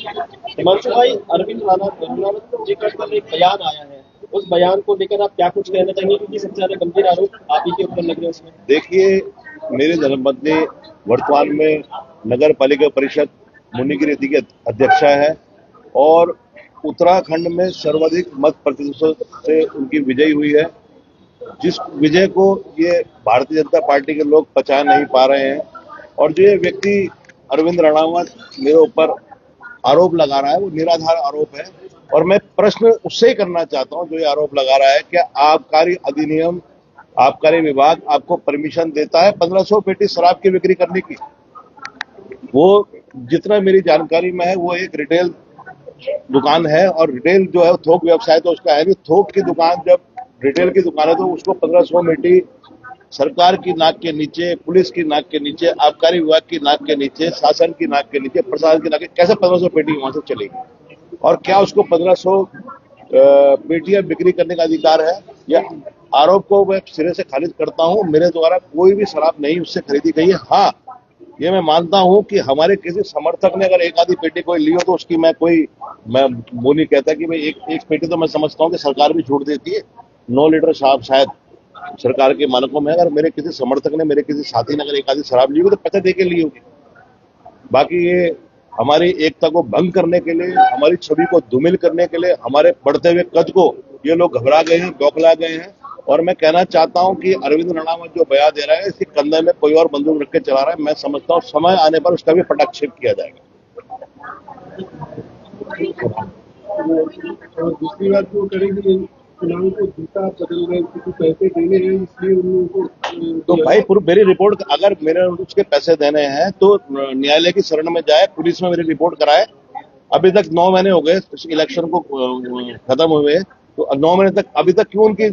हिमांशु भाई, अरविंद राणा जी का कल एक बयान आया है, उस बयान को लेकर आप क्या कुछ कहना चाहेंगे, क्योंकि सबसे ज्यादा गंभीर आरोप आप ही के ऊपर लग रहे हैं उसमें। देखिए, मेरे धर्मपत्नी वर्तमान में नगर पालिका परिषद मुनिगिरी की अध्यक्षा है और उत्तराखंड में सर्वाधिक मत प्रतिशत से उनकी विजयी हुई है, जिस विजय को ये भारतीय जनता पार्टी के लोग पचा नहीं पा रहे हैं। और जो ये व्यक्ति अरविंद रणावत मेरे ऊपर आरोप लगा रहा है वो निराधार आरोप है। और मैं प्रश्न उससे ही करना चाहता हूं जो ये आरोप लगा रहा है, क्या आबकारी अधिनियम, आबकारी विभाग आपको परमिशन देता है 1500 पेटी शराब की बिक्री करने की? वो जितना मेरी जानकारी में है वो एक रिटेल दुकान है और रिटेल जो है थोक व्यवसाय तो उसका है नहीं। थोक की दुकान जब रिटेल की दुकान है तो उसको 1500 पेटी सरकार की नाक के नीचे, पुलिस की नाक के नीचे, आबकारी विभाग की नाक के नीचे, शासन की नाक के नीचे, प्रशासन की नाक के, कैसे 1500 पेटी वहां से चलेगी? और क्या उसको 1500 पेटियां बिक्री करने का अधिकार है? या आरोप को मैं सिरे से खारिज करता हूं। मेरे द्वारा कोई भी शराब नहीं उससे खरीदी गई है। हाँ, ये मैं मानता हूं कि हमारे किसी समर्थक ने अगर एक आधी पेटी कोई ली हो तो उसकी मैं वो नहीं कहता कि भाई एक पेटी तो मैं समझता हूं कि सरकार भी छूट देती है। 9 लीटर शराब शायद सरकार के मानकों में। अगर मेरे किसी समर्थक ने, मेरे किसी साथी ने अगर एक आधी शराब ली होगी तो पैसे दे के ली होगी। बाकी ये हमारी एकता को भंग करने के लिए, हमारी छवि को धूमिल करने के लिए, हमारे बढ़ते हुए कद को ये लोग घबरा गए हैं, बौखला गए हैं। और मैं कहना चाहता हूं कि अरविंद रणावत जो बयान दे रहा है, इसके कंधे में कोई और बंदूक रख के चला रहा है। मैं समझता हूं समय आने पर उसका भी पटाक्षेप किया जाएगा। और दूसरी बात वो करेंगे, चुनाव को जीता बदल गए क्योंकि पैसे देने हैं इसलिए उन लोगों को। तो भाई मेरी रिपोर्ट, अगर मेरे उसके पैसे देने हैं तो न्यायालय की शरण में जाए, पुलिस में मेरी रिपोर्ट कराए। अभी तक 9 महीने हो गए इलेक्शन को खत्म हुए, तो 9 महीने तक अभी तक क्यों उनकी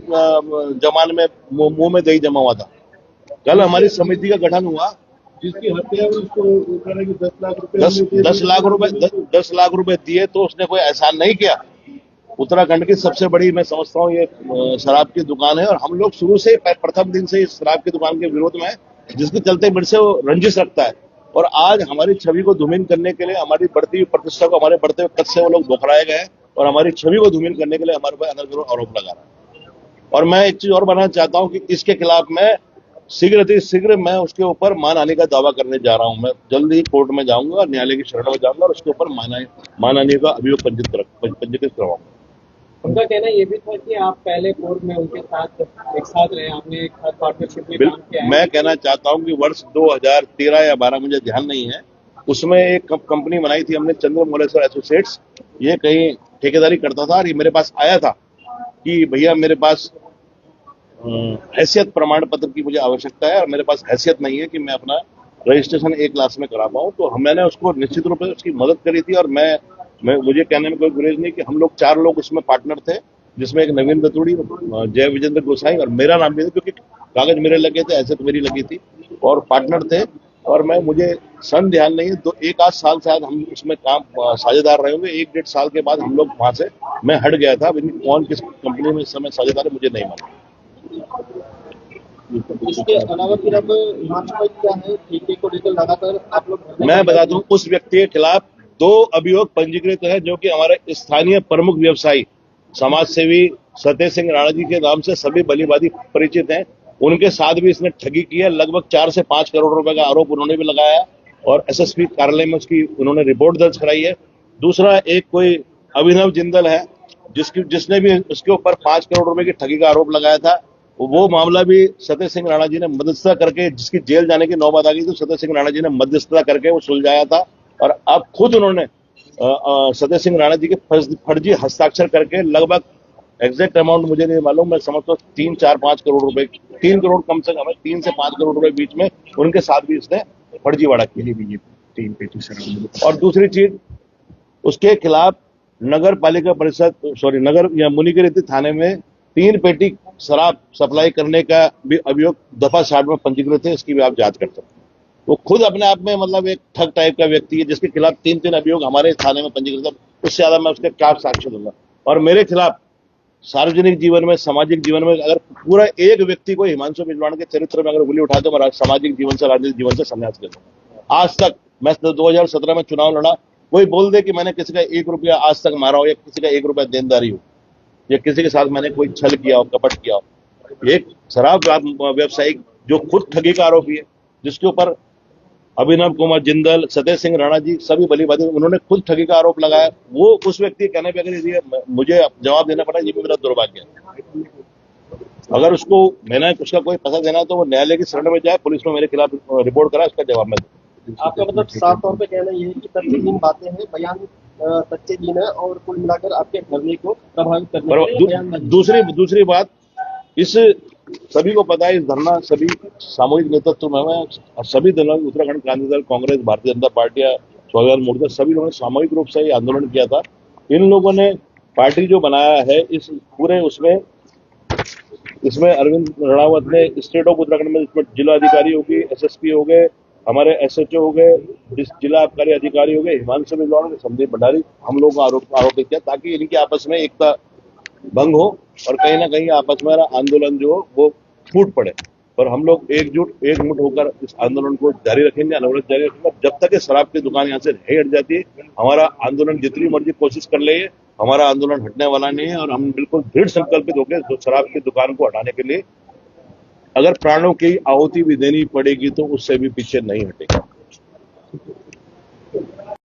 जमान में मुंह में दही जमा हुआ था? कल हमारी समिति का गठन हुआ, जिसकी हत्या हुई उसको 10 लाख रुपए 10 लाख रुपए दिए तो उसने कोई एहसान नहीं किया। उत्तराखंड की सबसे बड़ी मैं समझता हूँ ये शराब की दुकान है और हम लोग शुरू से प्रथम दिन से इस शराब की दुकान के विरोध में है, जिसके चलते मेरे से वो रंजिश रखता है। और आज हमारी छवि को धूमिल करने के लिए, हमारी बढ़ती हुई प्रतिष्ठा को, हमारे बढ़ते हुए कद से वो लोग बौखलाए गए और हमारी छवि को धूमिल करने के लिए हमारे ऊपर अनर्गल आरोप लगा रहा है। और मैं एक चीज और बताना चाहता हूँ कि इसके खिलाफ मैं शीघ्र मैं उसके ऊपर मानहानि का दावा करने जा रहा हूं। मैं जल्द ही कोर्ट में जाऊंगा, न्यायालय की शरण में जाऊंगा और उसके ऊपर मानहानि का अभियोग पंजीकृत करवाऊंगा। उनका कहना ये भी था कि आप पहले कोर्ट में उनके साथ एक साथ रहे, आपने एक साथ पार्टनरशिप में काम किया है। मैं कहना चाहता हूं कि वर्ष 2013 या 12 मुझे ध्यान नहीं है, उसमें एक कंपनी बनाई थी हमने, चंद्रमौलेश्वर एसोसिएट्स। ये कहीं ठेकेदारी करता था और ये मेरे पास आया था कि भैया मेरे पास हैसियत प्रमाण पत्र की मुझे आवश्यकता है और मेरे पास हैसियत नहीं है कि मैं अपना रजिस्ट्रेशन एक क्लास में करा पाऊं। तो मैंने उसको निश्चित रूप से उसकी मदद करी थी और मुझे कहने में कोई गुरेज नहीं कि हम लोग 4 लोग उसमें पार्टनर थे, जिसमें एक नवीन रतूड़ी, जय विजेंद्र गोसाई और मेरा नाम भी था, क्योंकि कागज मेरे लगे थे, हैसियत मेरी लगी थी और पार्टनर थे। और मुझे सन ध्यान नहीं है, तो 1 आध साल शायद हम उसमें काम साझेदार रहे होंगे। 1 डेढ़ साल के बाद हम लोग वहां से मैं हट गया था। कौन किस कंपनी में इस समय साझेदार है मुझे नहीं मालूम। इसके अलावा फिर अब हिमांशु भाई क्या है, ठेके को लेकर लगातार आप लोग, मैं बता दूं, उस व्यक्ति के खिलाफ 2 अभियोग पंजीकृत है, जो कि हमारे स्थानीय प्रमुख व्यवसायी समाज सेवी सतेज सिंह राणा जी के नाम से सभी भलीभांति परिचित हैं। उनके साथ भी इसने ठगी की है। लगभग 4 से 5 करोड़ रुपए का आरोप उन्होंने भी लगाया है और एसएसपी कार्यालय में उसकी उन्होंने रिपोर्ट दर्ज कराई है। दूसरा एक कोई अभिनव जिंदल है, जिसने भी उसके ऊपर 5 करोड़ रुपए की ठगी का आरोप लगाया था। वो मामला भी सतेज सिंह राणा जी ने मध्यस्थता करके, जिसकी जेल जाने की नौबत आ गई, तो सतेज सिंह राणा जी ने मध्यस्थता करके वो सुलझाया था। और अब खुद उन्होंने सतेज सिंह राणा जी के फर्जी हस्ताक्षर करके लगभग एग्जैक्ट अमाउंट मुझे नहीं मालूम, मैं समझता हूँ 3, 4, 5 करोड़ रुपए, 3 करोड़ कम से कम, 3 से 5 करोड़ रुपए बीच में उनके साथ भी इसने फर्जीवाड़ा की। 3 पेटी शराब। और दूसरी चीज, उसके खिलाफ नगर पालिका परिषद नगर या मुनिगिरी थाने में 3 पेटी शराब सप्लाई करने का भी अभियोग दफा 60 में पंजीकृत है। इसकी भी आप जांच कर सकते हैं। वो खुद अपने आप में मतलब एक ठग टाइप का व्यक्ति है, जिसके खिलाफ 3 अभियोग हमारे थाने में पंजीकृत है। उससे ज्यादा मैं उसके क्या साक्ष्य दूंगा? और मेरे खिलाफ सार्वजनिक जीवन में, सामाजिक जीवन में अगर पूरा एक व्यक्ति को हिमांशु बिजवाण के चरित्र में अगर उंगली उठाए तो मैं सामाजिक जीवन से, राजनीतिक जीवन से संन्यास ले लूंगा। आज तक मैं 2017 में चुनाव लड़ा, कोई बोल दे कि मैंने किसी का 1 रुपया आज तक मारा हो या किसी का 1 रुपया देनदारी हो या किसी के साथ मैंने कोई छल किया हो, कपट किया हो। एक शराब व्यवसायी जो खुद ठगी का आरोपी है, जिसके ऊपर अभिनव कुमार जिंदल, सतेज सिंह राणा जी सभी बली बाधी, उन्होंने खुद ठगी का आरोप लगाया। वो उस व्यक्ति के कहने पे अगर ये मुझे जवाब देना पड़ा, ये भी मेरा दुर्भाग्य है। अगर उसको मैंने उसका कोई पैसा देना है तो वो न्यायालय की शरण में जाए, पुलिस में मेरे खिलाफ रिपोर्ट कराए, उसका जवाब मैं दूं। आपका मतलब साफ तौर पे कहना ये है कि तथ्यहीन बातें हैं, बयान तथ्यहीन है और कुल मिलाकर आपके धरने को प्रभावित करने के लिए बयान दूसरी बात, इस सभी को पता है, इस धरना सभी सामूहिक नेतृत्व में है। सभी दलों, उत्तराखंड क्रांति दल, कांग्रेस, भारतीय जनता पार्टी, स्वाभिमान मोर्चा, सभी लोगों ने सामूहिक रूप से ये आंदोलन किया था। इन लोगों ने पार्टी जो बनाया है, इस पूरे इसमें अरविंद रणरावत ने स्टेट ऑफ उत्तराखंड में, इसमें जिला अधिकारी होगी, एसएसपी हो गए, हमारे एसएचओ हो गए, जिला आबकारी अधिकारी हो गए, हिमांशु बिजलानी ने, संदीप भंडारी, हम लोगों को आरोपित किया ताकि इनकी आपस में एकता भंग हो और कहीं ना कहीं आपस में आंदोलन जो हो वो फूट पड़े। पर हम लोग एकमुठ होकर इस आंदोलन को जारी रखेंगे, अनवरत जारी रखेंगे जब तक ये शराब की दुकान यहाँ से नहीं हट जाती है। हमारा आंदोलन जितनी मर्जी कोशिश कर ले, हमारा आंदोलन हटने वाला नहीं है और हम बिल्कुल दृढ़ संकल्पित होकर तो शराब की दुकान को हटाने के लिए अगर प्राणों की आहुति भी देनी पड़ेगी तो उससे भी पीछे नहीं हटेगा।